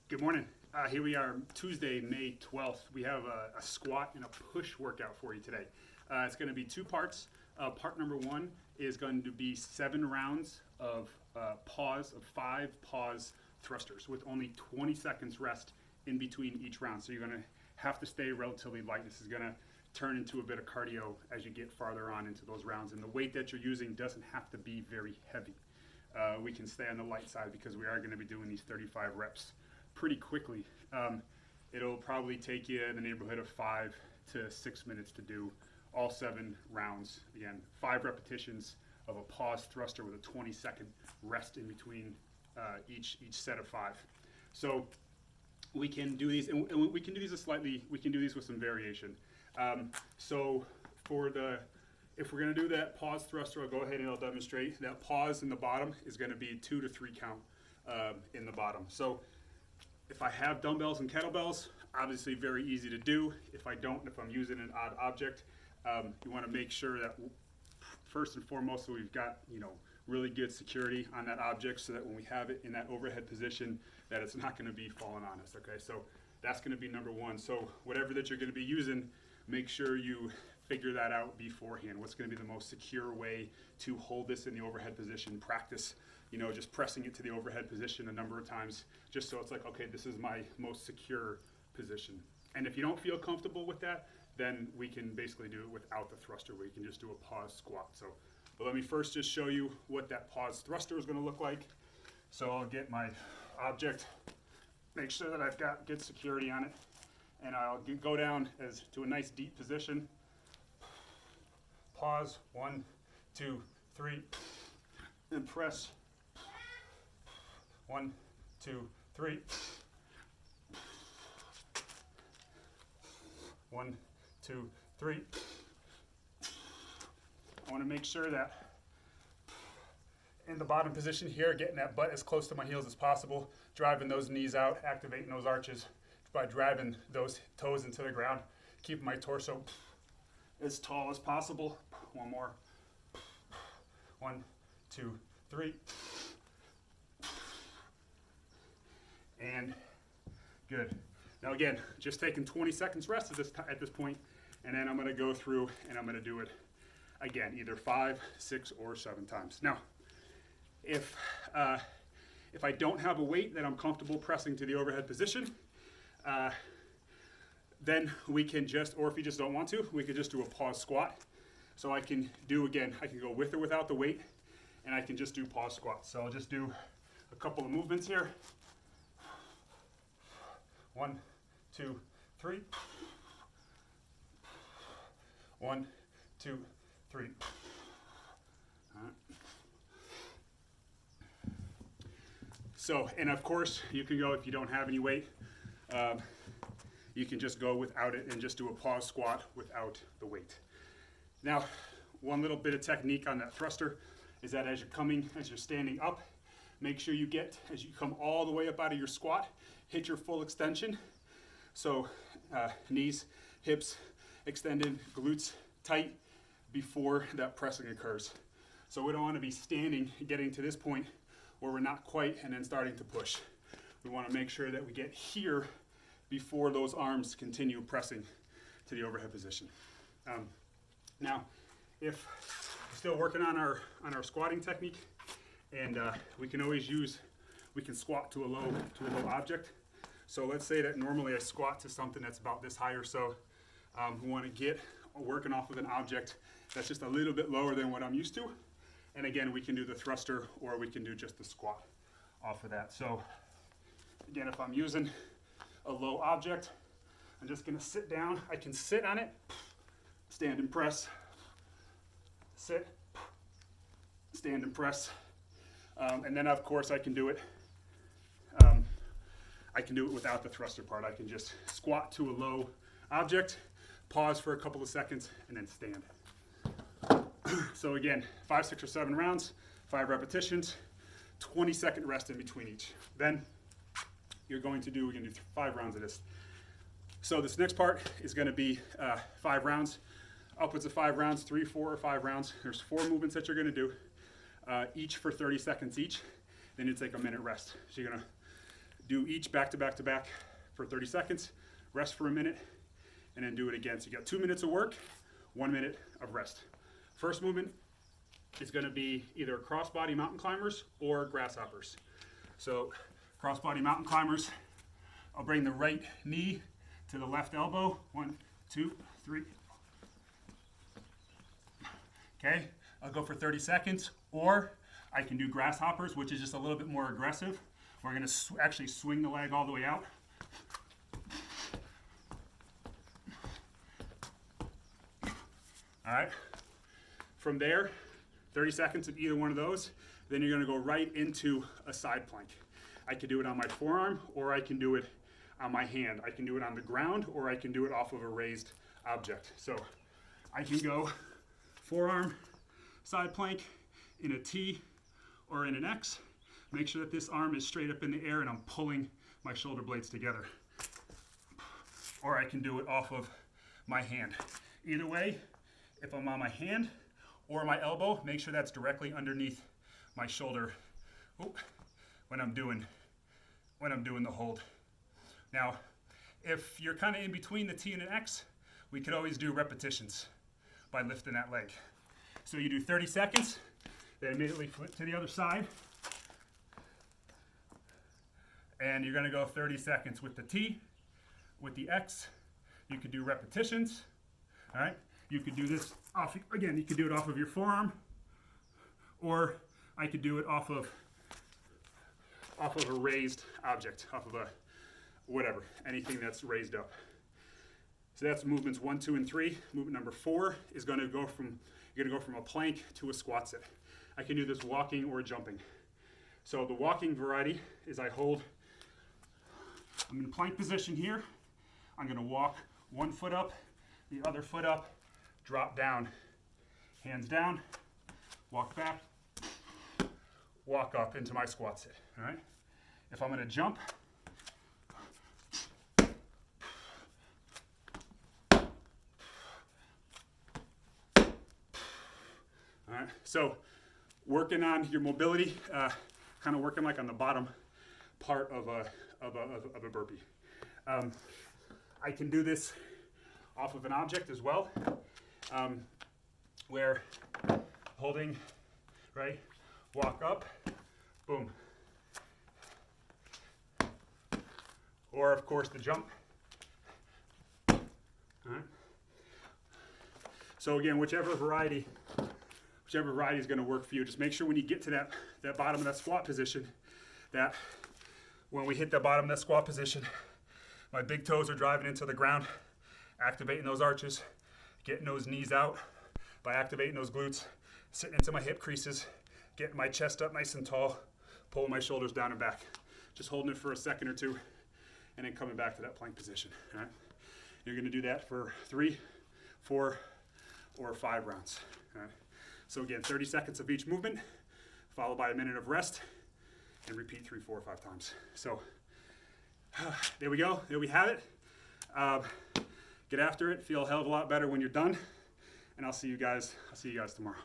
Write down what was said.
Good morning. Here we are, Tuesday, May 12th. We have a squat and a push workout for you today. It's going to be two parts. Part number one is going to be 7 rounds of pause, of 5 pause thrusters with only 20 seconds rest in between each round. So you're going to have to stay relatively light. This is going to turn into a bit of cardio as you get farther on into those rounds. And the weight that you're using doesn't have to be very heavy. We can stay on the light side because we are going to be doing these 35 reps pretty quickly. It'll probably take you in the neighborhood of 5 to 6 minutes to do all 7 rounds. Again, 5 repetitions of a pause thruster with a 20-second rest in between each set of 5. So we can do these, and we can do these we can do these with some variation. So if we're going to do that pause thruster, I'll go ahead and I'll demonstrate. That pause in the bottom is going to be 2 to 3 count in the bottom. So if I have dumbbells and kettlebells, obviously very easy to do. If I don't, if I'm using an odd object, you want to make sure that first and foremost that we've got really good security on that object, so that when we have it in that overhead position, that it's not going to be falling on us. Okay, so that's going to be number one. So whatever that you're going to be using, make sure you figure that out beforehand. What's going to be the most secure way to hold this in the overhead position? Practice, just pressing it to the overhead position a number of times, just so it's like, okay, this is my most secure position. And if you don't feel comfortable with that, then we can basically do it without the thruster, where you can just do a pause squat. So, but let me first just show you what that pause thruster is going to look like. So I'll get my object, make sure that I've got good security on it, and I'll go down to a nice deep position. Pause, 1, 2, 3, and press. 1, 2, 3. 1, 2, 3. I want to make sure that in the bottom position here, getting that butt as close to my heels as possible, driving those knees out, activating those arches by driving those toes into the ground, keeping my torso as tall as possible. One more. 1, 2, 3. And good. Now again, just taking 20 seconds rest at this point, and then I'm going to go through and I'm going to do it again, either 5, 6, or 7 times. Now, if I don't have a weight that I'm comfortable pressing to the overhead position, then we can just, or if you just don't want to, we could just do a pause squat. So I can do, again, I can go with or without the weight, and I can just do pause squats. So I'll just do a couple of movements here. 1, 2, 3. 1, 2, 3. All right. So, and of course, you can go, if you don't have any weight, you can just go without it and just do a pause squat without the weight. Now, one little bit of technique on that thruster is that as you're standing up, make sure you get, as you come all the way up out of your squat, hit your full extension. So knees, hips extended, glutes tight before that pressing occurs. So we don't want to be standing, getting to this point where we're not quite, and then starting to push. We want to make sure that we get here before those arms continue pressing to the overhead position. Now, if we're still working on our squatting technique, and we can squat to a low object. So let's say that normally I squat to something that's about this high or so. We want to get working off of an object that's just a little bit lower than what I'm used to. And again, we can do the thruster, or we can do just the squat off of that. So again, if I'm using a low object, I'm just going to sit down. I can sit on it, stand and press, sit, stand and press. And then of course I can do it without the thruster part. I can just squat to a low object, pause for a couple of seconds, and then stand. So again, 5, 6, or 7 rounds, 5 repetitions, 20-second rest in between each. Then we're going to do 5 rounds of this. So this next part is going to be 5 rounds, upwards of 5 rounds, 3, 4, or 5 rounds. There's 4 movements that you're going to do, each for 30 seconds each. Then you take a minute rest. So you're going to Do each back to back to back for 30 seconds, rest for a minute, and then do it again. So you got 2 minutes of work, 1 minute of rest. First movement is going to be either crossbody mountain climbers or grasshoppers. So crossbody mountain climbers, I'll bring the right knee to the left elbow. 1, 2, 3. Okay, I'll go for 30 seconds, or I can do grasshoppers, which is just a little bit more aggressive. We're going to actually swing the leg all the way out. All right. From there, 30 seconds of either one of those, then you're going to go right into a side plank. I can do it on my forearm, or I can do it on my hand. I can do it on the ground, or I can do it off of a raised object. So I can go forearm, side plank, in a T or in an X. Make sure that this arm is straight up in the air and I'm pulling my shoulder blades together. Or I can do it off of my hand. Either way, if I'm on my hand or my elbow, make sure that's directly underneath my shoulder when I'm doing the hold. Now, if you're kind of in between the T and an X, we could always do repetitions by lifting that leg. So you do 30 seconds, then immediately flip to the other side. And you're going to go 30 seconds with the T, with the X. You could do repetitions. All right. You could do this off, again, you could do it off of your forearm, or I could do it off of a raised object, off of a whatever, anything that's raised up. So that's movements 1, 2, and 3. Movement number 4 is going to go from, you're going to go from a plank to a squat sit. I can do this walking or jumping. So the walking variety is I'm in plank position here. I'm going to walk one foot up, the other foot up, drop down, hands down, walk back, walk up into my squat sit. All right. If I'm going to jump, all right. So working on your mobility, kind of working like on the bottom part of a burpee. I can do this off of an object as well, where holding, right, walk up, boom. Or of course the jump. All right. So again, whichever variety is going to work for you. Just make sure when you get to that bottom of that squat position, that when we hit the bottom of that squat position, my big toes are driving into the ground, activating those arches, getting those knees out by activating those glutes, sitting into my hip creases, getting my chest up nice and tall, pulling my shoulders down and back. Just holding it for a second or two, and then coming back to that plank position. All right? You're going to do that for 3, 4, or 5 rounds. All right? So again, 30 seconds of each movement, followed by a minute of rest, and repeat 3, 4, or 5 times. So there we go. There we have it. Get after it. Feel a hell of a lot better when you're done. And I'll see you guys tomorrow.